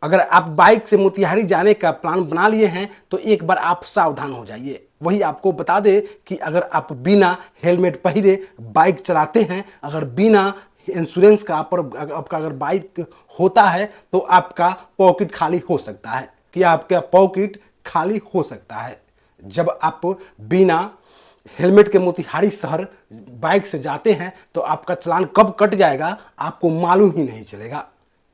अगर आप बाइक से मोतिहारी जाने का प्लान बना लिए हैं तो एक बार आप सावधान हो जाइए। वही आपको बता दे कि अगर आप बिना हेलमेट पहने बाइक चलाते हैं, अगर बिना इंश्योरेंस का आपका अगर बाइक होता है तो आपका पॉकेट खाली हो सकता है, कि आपका पॉकेट खाली हो सकता है। जब आप बिना हेलमेट के मोतिहारी शहर बाइक से जाते हैं तो आपका चालान कब कट जाएगा आपको मालूम ही नहीं चलेगा,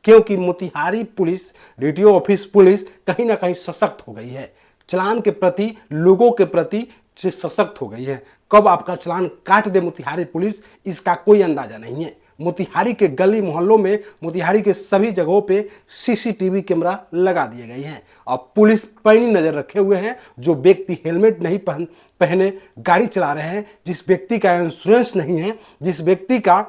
क्योंकि Motihari police, DTO office police कहीं ना कहीं सशक्त हो गई है, चालान के प्रति, लोगों के प्रति सशक्त हो गई है। कब आपका चालान काट दे मोतिहारी पुलिस, इसका कोई अंदाजा नहीं है। मोतिहारी के गली मोहल्लों में, मोतिहारी के सभी जगहों पे सीसीटीवी कैमरा लगा दिए गए हैं और पुलिस पैनी नजर रखे हुए हैं। जो व्यक्ति हेलमेट नहीं पहने गाड़ी चला रहे हैं, जिस व्यक्ति का इंश्योरेंस नहीं है, जिस व्यक्ति का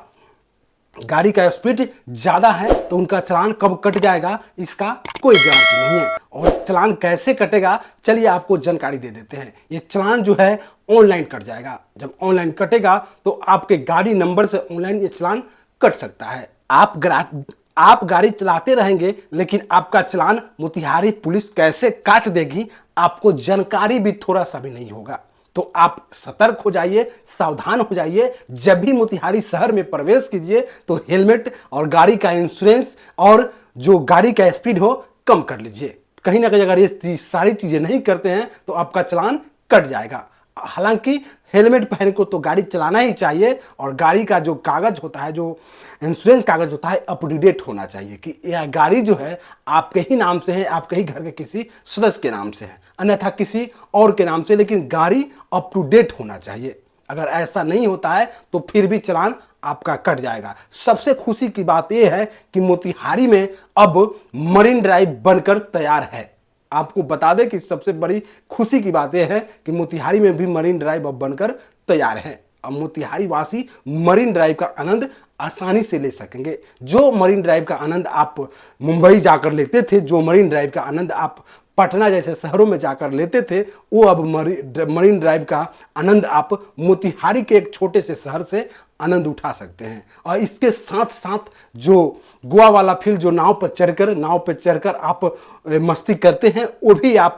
गाड़ी का स्पीड ज्यादा है, तो उनका चालान कब कट जाएगा इसका कोई गारंटी नहीं है। और चालान कैसे कटेगा, चलिए आपको जानकारी दे देते हैं। ये चालान जो है ऑनलाइन कट जाएगा। जब ऑनलाइन कटेगा तो आपके गाड़ी नंबर से ऑनलाइन ये चालान कट सकता है। आप गाड़ी चलाते रहेंगे लेकिन आपका चालान मोतिहारी पुलिस कैसे काट देगी आपको जानकारी भी थोड़ा सा भी नहीं होगा। तो आप सतर्क हो जाइए, सावधान हो जाइए। जब भी मोतिहारी शहर में प्रवेश कीजिए तो हेलमेट और गाड़ी का इंश्योरेंस और जो गाड़ी का स्पीड हो कम कर लीजिए। कहीं ना कहीं अगर ये सारी चीजें नहीं करते हैं तो आपका चालान कट जाएगा। हालांकि हेलमेट पहन को तो गाड़ी चलाना ही चाहिए और गाड़ी का जो कागज होता है, जो इंश्योरेंस कागज होता है, अप टू डेट होना चाहिए कि यह गाड़ी जो है आपके ही नाम से है, आपके ही घर के किसी सदस्य के नाम से है, अन्यथा किसी और के नाम से, लेकिन गाड़ी अप टू डेट होना चाहिए। अगर ऐसा नहीं होता है तो फिर भी चालान आपका कट जाएगा। सबसे खुशी की बात यह है कि मोतिहारी में अब मरीन ड्राइव बनकर तैयार है। आपको बता दें कि सबसे बड़ी खुशी की बात यह है कि मोतिहारी में भी मरीन ड्राइव अब बनकर तैयार है। अब मोतिहारी वासी मरीन ड्राइव का आनंद आसानी से ले सकेंगे। जो मरीन ड्राइव का आनंद आप मुंबई जाकर लेते थे, जो मरीन ड्राइव का आनंद आप पटना जैसे शहरों में जाकर लेते थे, वो अब मरीन ड्राइव का आनंद आप मोतिहारी के एक छोटे से शहर से आनंद उठा सकते हैं। और इसके साथ साथ जो गोवा वाला फील, जो नाव पर चढ़कर आप मस्ती करते हैं, वो भी आप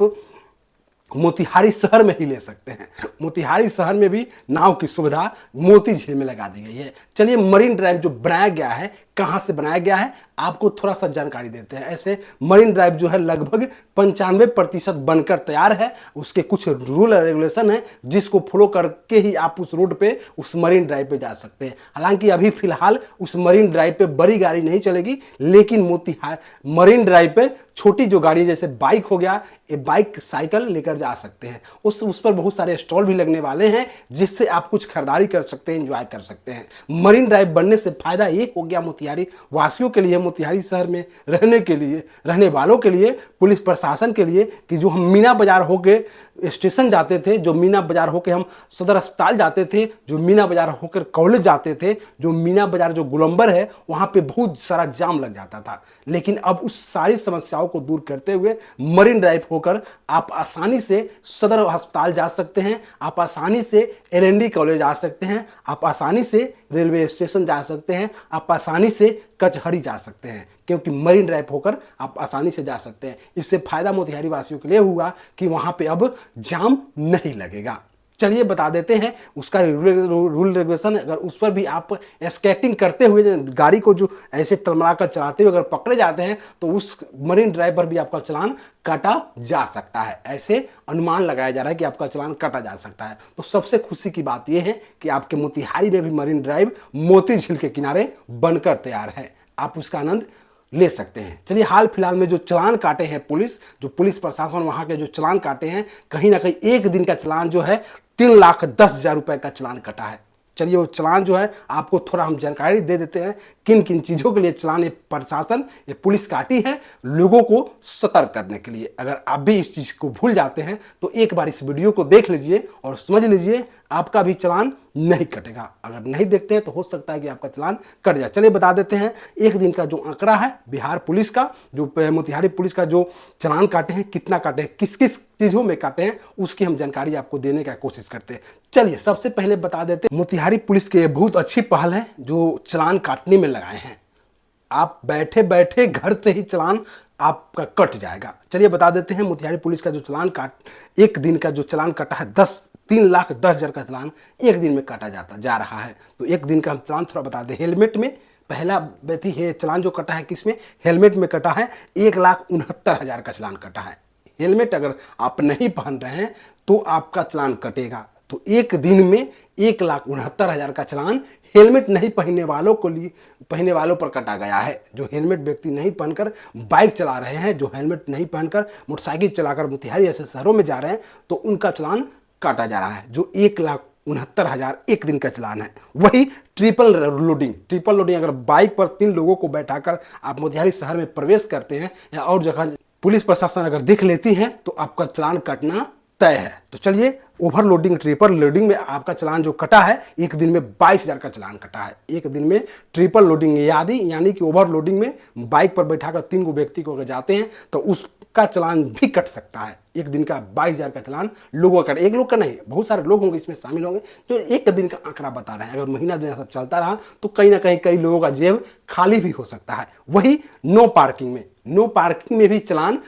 मोतिहारी शहर में ही ले सकते हैं। मोतिहारी शहर में भी नाव की सुविधा मोती झील में लगा दी गई है। चलिए मरीन ड्राइव जो बनाया गया है, कहां से बनाया गया है, आपको थोड़ा सा जानकारी देते हैं। ऐसे मरीन ड्राइव जो है लगभग 95% बनकर तैयार है। उसके कुछ रूल रेगुलेशन है जिसको फॉलो करके ही आप उस रोड पे, उस मरीन ड्राइव पे जा सकते हैं। हालांकि अभी फिलहाल उस मरीन ड्राइव पे बड़ी गाड़ी नहीं चलेगी, लेकिन मोतिहारी मरीन ड्राइव पे छोटी जो गाड़ी जैसे बाइक हो गया, ये बाइक साइकिल लेकर जा सकते हैं। उस पर बहुत सारे स्टॉल भी लगने वाले हैं जिससे आप कुछ खरीदारी कर सकते हैं, एंजॉय कर सकते हैं। मरीन ड्राइव बनने से फायदा ये हो गया मोतिहारी वासियों के लिए, मोतिहारी शहर में रहने वालों के लिए, पुलिस प्रशासन के लिए, कि जो हम मीना बाजार होके स्टेशन जाते थे, जो मीना बाजार होके हम सदर अस्पताल जाते थे, जो मीना बाजार होकर कॉलेज जाते थे, जो मीना बाजार जो गोलंबर है वहां पे बहुत सारा जाम लग जाता था। लेकिन अब उस सारी समस्याओं को दूर करते हुए मरीन ड्राइव होकर आप आसानी से सदर अस्पताल जा सकते हैं, आप आसानी से एलएनडी कॉलेज जा सकते हैं, आप आसानी से रेलवे स्टेशन जा सकते हैं, आप आसानी से कचहरी जा सकते हैं, क्योंकि मरीन ड्राइव होकर आप आसानी से जा सकते हैं। इससे फायदा मोतिहारी वासियों के लिए हुआ कि वहां पे अब जाम नहीं लगेगा। चलिए बता देते हैं उसका रूल रेगुलेशन। अगर उस पर भी आप स्केटिंग करते हुए गाड़ी को जो ऐसे तलमरा कर चलाते हुए अगर पकड़े जाते हैं तो उस मरीन ड्राइव पर भी आपका चालान काटा जा सकता है। ऐसे अनुमान लगाया जा रहा है कि आपका चालान काटा जा सकता है। तो सबसे खुशी की बात यह है कि आपके मोतिहारी में भी मरीन ड्राइव मोती झील के किनारे बनकर तैयार है। आप उसका आनंद ले सकते हैं। चलिए हाल फिलहाल में जो चालान काटे हैं पुलिस प्रशासन वहां के जो चालान काटे हैं, कहीं ना कहीं एक दिन का चालान जो है 3,10,000 रुपए का चालान कटा है। चलिए वो चालान जो है आपको थोड़ा हम जानकारी दे देते हैं किन किन चीज़ों के लिए चालान ये प्रशासन, ये पुलिस काटी है, लोगों को सतर्क करने के लिए। अगर आप भी इस चीज़ को भूल जाते हैं तो एक बार इस वीडियो को देख लीजिए और समझ लीजिए आपका भी चालान नहीं कटेगा। अगर नहीं देखते हैं तो हो सकता है कि आपका चालान कट जाए। चलिए बता देते हैं एक दिन का जो आंकड़ा है बिहार पुलिस का, जो मोतिहारी पुलिस का जो चालान काटे हैं, कितना काटे हैं, किस किस चीज़ों में काटे हैं, उसकी हम जानकारी आपको देने का कोशिश करते हैं। चलिए सबसे पहले बता देते हैं मोतिहारी पुलिस की बहुत अच्छी पहल है जो चालान काटने में लगाए हैं। आप बैठे बैठे घर से ही चालान आपका कट जाएगा। चलिए बता देते हैं, मोतिहारी पुलिस का जो चालान एक दिन का जो चालान कटा है 3,10,000 का चालान एक दिन में काटा जा रहा है। तो एक दिन का हम चालान थोड़ा बता दें। हेलमेट में पहला व्यक्ति है चालान जो कटा है किसमें, हेलमेट में कटा है 1,69,000 का चालान कटा है। हेलमेट अगर आप नहीं पहन रहे हैं तो आपका चालान कटेगा। तो एक दिन में 1,69,000 का चालान हेलमेट नहीं पहनने वालों पर कटा गया है। जो हेलमेट व्यक्ति नहीं पहनकर बाइक चला रहे हैं, जो हेलमेट नहीं पहनकर मोटरसाइकिल चलाकर मोतिहारी ऐसे शहरों में जा रहे हैं, तो उनका चालान काटा जा रहा है। जो 1,69,000 एक दिन का चालान है। वही ट्रिपल लोडिंग अगर बाइक पर 3 लोगों को बैठाकर आप मोतिहारी शहर में प्रवेश करते हैं या और जगह पुलिस प्रशासन अगर देख लेती है तो आपका चालान कटना तय है। तो चलिए, ओवरलोडिंग ट्रिपल लोडिंग में आपका चालान जो कटा है एक दिन में 22,000 का चालान कटा है। एक दिन में ट्रिपल लोडिंग यानी कि ओवरलोडिंग में बाइक पर बैठाकर 3 को व्यक्ति को अगर जाते हैं तो उसका चालान भी कट सकता है। एक दिन का 22,000 का चालान लोगों का, एक लोग का नहीं, बहुत सारे लोग होंगे इसमें शामिल होंगे जो एक दिन का आंकड़ा बता रहे हैं। अगर महीना दिन सब चलता रहा तो कहीं ना कहीं कई लोगों का जेब खाली भी हो सकता है। वही नो पार्किंग में भी चालान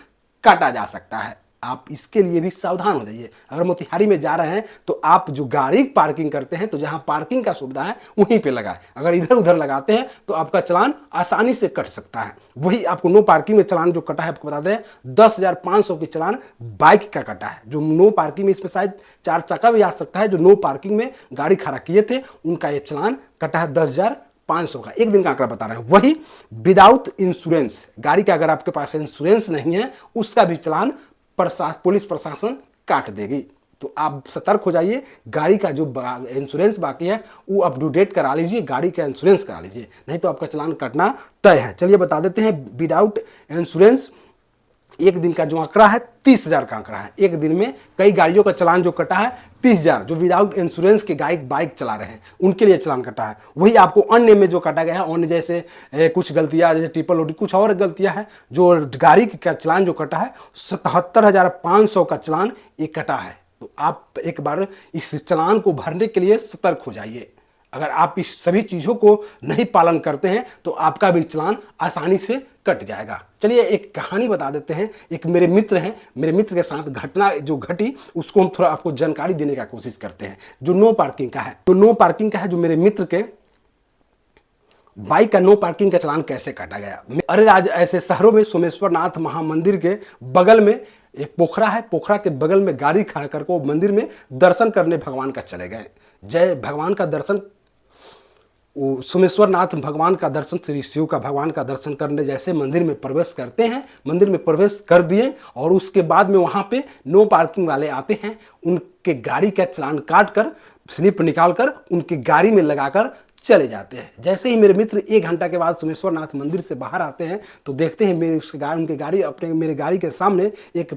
काटा जा सकता है। आप इसके लिए भी सावधान हो जाइए। अगर मोतिहारी में जा रहे हैं तो आप जो गाड़ी पार्किंग करते हैं तो जहां पार्किंग का सुविधा है वहीं पे लगाएं। अगर इधर उधर लगाते हैं तो आपका चालान आसानी से कट सकता है। वही आपको नो पार्किंग में चालान जो कटा है, आपको बता दें 10,500 की चालान बाइक का कटा है। जो नो पार्किंग में, इसमें शायद 4 चक्का भी आ सकता है, जो नो पार्किंग में गाड़ी खड़ा किए थे उनका ये चालान कटा है 10,500 का। एक दिन का आंकड़ा बता रहे हैं। वही विदाउट इंश्योरेंस, गाड़ी का अगर आपके पास इंश्योरेंस नहीं है उसका भी चालान पुलिस प्रशासन काट देगी। तो आप सतर्क हो जाइए। गाड़ी का जो इंश्योरेंस बाकी है वो अप टू डेट करा लीजिए, गाड़ी का इंश्योरेंस करा लीजिए, नहीं तो आपका चालान कटना तय है। चलिए बता देते हैं, विदाउट इंश्योरेंस एक दिन का जो आंकड़ा है 30,000 का आंकड़ा है। एक दिन में कई गाड़ियों का चालान जो कटा है 30,000, जो विदाउट इंश्योरेंस के बाइक चला रहे हैं उनके लिए चालान कटा है। वही आपको अन्य में जो कटा गया है, अन्य जैसे कुछ गलतियां, जैसे ट्रिपल लोडिंग, कुछ और गलतियां हैं, जो गाड़ी का चालान जो कटा है 77,500 का चालान ये कटा है। तो आप एक बार इस चालान को भरने के लिए सतर्क हो जाइए। अगर आप इस सभी चीज़ों को नहीं पालन करते हैं तो आपका भी चालान आसानी से कट जाएगा। चलिए एक कहानी बता देते हैं। एक मेरे मित्र हैं, मेरे मित्र के साथ घटना जो घटी उसको हम थोड़ा आपको जानकारी देने का कोशिश करते हैं। जो नो पार्किंग का है, जो मेरे मित्र के बाइक का नो पार्किंग का चालान कैसे काटा गया। अरे आज ऐसे शहरों में सोमेश्वर नाथ महामंदिर के बगल में एक पोखरा है, पोखरा के बगल में गाड़ी खड़ा कर वो मंदिर में दर्शन करने भगवान का चले गए। जय भगवान का दर्शन, सोमेश्वर नाथ भगवान का दर्शन, श्री शिव का भगवान का दर्शन करने जैसे मंदिर में प्रवेश करते हैं, मंदिर में प्रवेश कर दिए और उसके बाद में वहाँ पे नो पार्किंग वाले आते हैं, उनके गाड़ी का चालान काट कर स्लिप निकाल कर उनकी गाड़ी में लगाकर चले जाते हैं। जैसे ही मेरे मित्र 1 घंटा के बाद सोमेश्वर नाथ मंदिर से बाहर आते हैं तो देखते हैं मेरे गाड़ी के सामने एक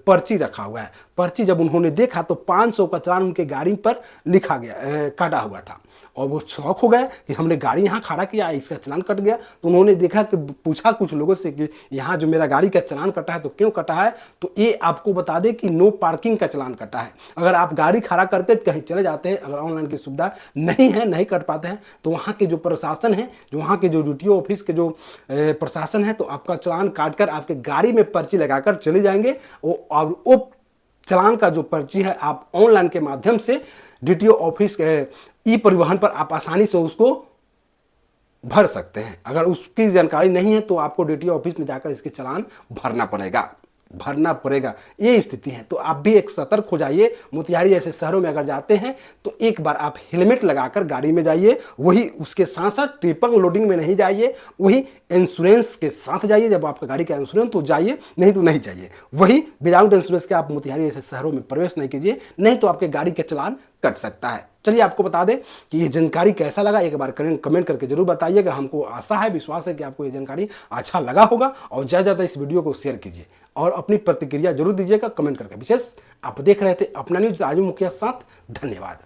पर्ची रखा हुआ है। पर्ची जब उन्होंने देखा तो 500 का चालान उनके गाड़ी पर लिखा गया, काटा हुआ था और वो शौक हो गए कि हमने गाड़ी यहाँ खड़ा किया, इसका चालान कट गया। तो उन्होंने देखा कि पूछा कुछ लोगों से कि यहाँ जो मेरा गाड़ी का चालान कटा है तो क्यों कटा है, तो ये आपको बता दें कि नो पार्किंग का चालान कटा है। अगर आप गाड़ी खड़ा करके कहीं चले जाते हैं, अगर ऑनलाइन की सुविधा नहीं है, नहीं कट पाते हैं, तो वहाँ के जो प्रशासन है, जो वहाँ के जो DTO ऑफिस के जो प्रशासन है, तो आपका चालान काट कर आपके गाड़ी में पर्ची लगाकर चले जाएंगे और वो चालान का जो पर्ची है आप ऑनलाइन के माध्यम से DTO ऑफिस के परिवहन पर आप आसानी से उसको भर सकते हैं। अगर उसकी जानकारी नहीं है तो आपको DTO ऑफिस में जाकर इसके चालान भरना पड़ेगा। ये स्थिति है। तो आप भी एक सतर्क हो जाइए। मोतिहारी जैसे शहरों में अगर जाते हैं तो एक बार आप हेलमेट लगाकर गाड़ी में जाइए। वही उसके साथ साथ ट्रिपल लोडिंग में नहीं जाइए, वही इंश्योरेंस के साथ जाइए। जब आपका गाड़ी का इंश्योरेंस तो जाइए, नहीं तो नहीं जाइए। वही विदाउट इंश्योरेंस के आप मोतिहारी जैसे शहरों में प्रवेश नहीं कीजिए, नहीं तो आपके गाड़ी का चालान कट सकता है। चलिए आपको बता दें कि ये जानकारी कैसा लगा, एक बार कमेंट करके जरूर बताइएगा। हमको आशा है, विश्वास है कि आपको ये जानकारी अच्छा लगा होगा और ज़्यादा इस वीडियो को शेयर कीजिए और अपनी प्रतिक्रिया जरूर दीजिएगा कमेंट करके। विशेष आप देख रहे थे अपना न्यूज़, राजू मुखिया साथ। धन्यवाद।